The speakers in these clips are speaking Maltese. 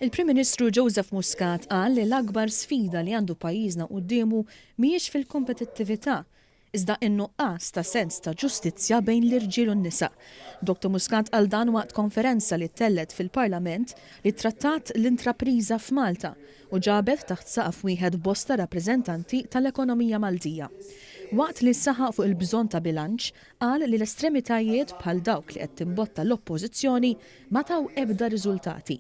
Il-Prim Ministru Joseph Muscat qal li l-akbar sfida li għandu pajjiżna quddiemu mhijiex fil-kompetittività, iżda n-nuqqas ta' sens ta' ġustizzja bejn l-irġiel u n-nisa. Dr. Muscat qal dan waqt konferenza li tellet fil-Parlament li trattat l-intrapiża f'Malta u ġabet taħt saqaf wieħed bosta rappreżentanti tal-ekonomija Maltija. Waqt li saħaq fuq il-bżonn ta' bilanċ, qal li l-estremitajiet bħal dawk li qed timbotta l-oppożizzjoni ma taw ebda riżultati.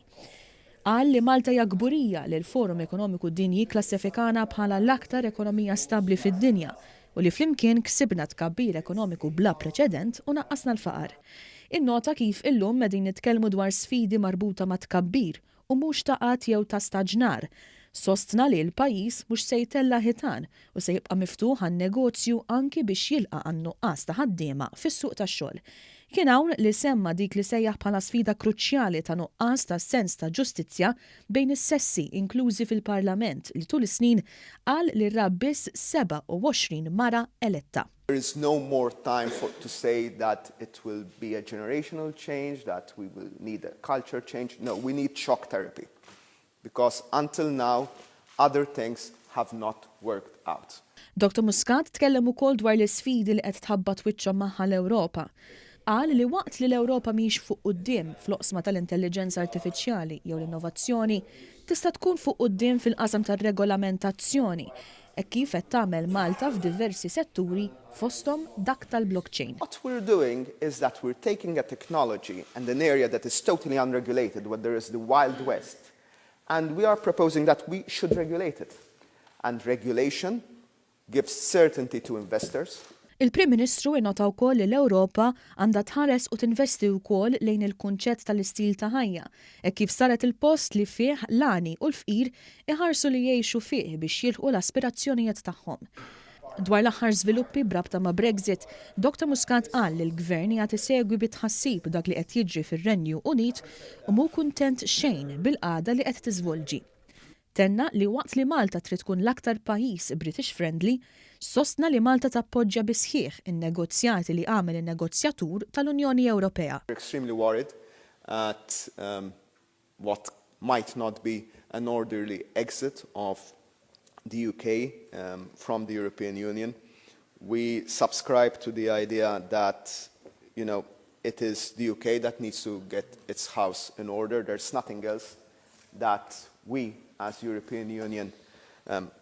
Qal li Malta hija gburija li l-Forum Ekonomiku Dinji klassifikana bħala l-aktar ekonomija stabbli fid-dinja u li flimkien ksibna tkabbir ekonomiku bla preċedent u naqqasna l-faqar. Innota kif illum qegħdin nitkellmu dwar sfidi marbuta ma' tkabbir u mhux ta' qatt jew ta' staġnar. Sostna li l-pajjiż mhux se jtella ħitan u se jibqa' miftuħ għan-negozju anki biex jilqa' għan-nuqqas ta' ħaddiema fis-suq tax-xogħol. Kien hawn li semma dik li sejjaħ bħala sfida kruċjali ta' nuqqas ta' sens ta' ġustizzja bejn is-sessi inklużi fil-Parlament li tul is-snin qal li rab biss 27 mara eletta. There is no more time to say that it will be a generational change, that we will need a culture change. No, we need shock therapy. Because until now, other things have not worked out. Dr. Muscat tkellem ukoll dwar l-isfidi li qed tħabbat wiċċhom magħha l-Ewropa. Qal li waqt li l-Ewropa mhix fuq quddiem fl-oqsma tal-intelligenza artifiċjali jew l-innovazzjoni, tista' tkun fuq quddiem fil-qasam tar-regolamentazzjoni hekk kif qed tagħmel Malta f'diversi setturi fosthom dak tal-blockchain. What we're doing is that we're taking a technology and an area that is totally unregulated, where there is the Wild West, and we are proposing that we should regulate it. And regulation gives certainty to investors. Il-Prim Ministru innota wkoll li l-Ewropa għandha tħares u tinvesti wkoll lejn il-kunċett tal-istil ta' ħajja, hekk kif saret il-post li fih l-għani u l-fqir iħarsu li jgħixu fih biex jilħqu l-aspirazzjonijiet tagħhom. Dwar l-aħħar żviluppi brabta ma' Brexit, Dr. Muscat qal li l-Gvern jagħti segwi bitħassib dak li qed jiġri fir-Renju Unit u mhu kuntent xejn bil-qagħda li qed tiżvolġi. Tenna li waqt li Malta trid tkun l-aktar pajjiż British friendly, sostna li Malta tappoġġja bisħieħ in-negozjati li għamel in-negozjatur tal-Unjoni Ewropea. We're extremely worried at what might not be an orderly exit of the UK from the European Union. We subscribe to the idea that, it is the UK that needs to get its house in order. There's nothing else that we as European Union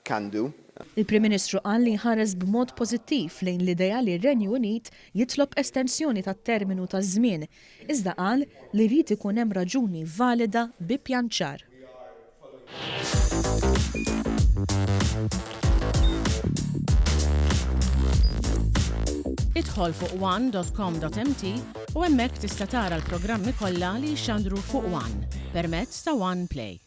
can do. Il-Prim Ministru qal li ħares b'mod pożittiv lejn l-idea li r-Renju Unit jitlob estensjoni tat-terminu taż-żmien, iżda qal li jrid ikun hemm raġuni valida bi pjan ċar. Idħol fuq one.com.mt u hemmhekk tista' tara l-programmi kollha li jxandru fuq One permezz ta' One Play.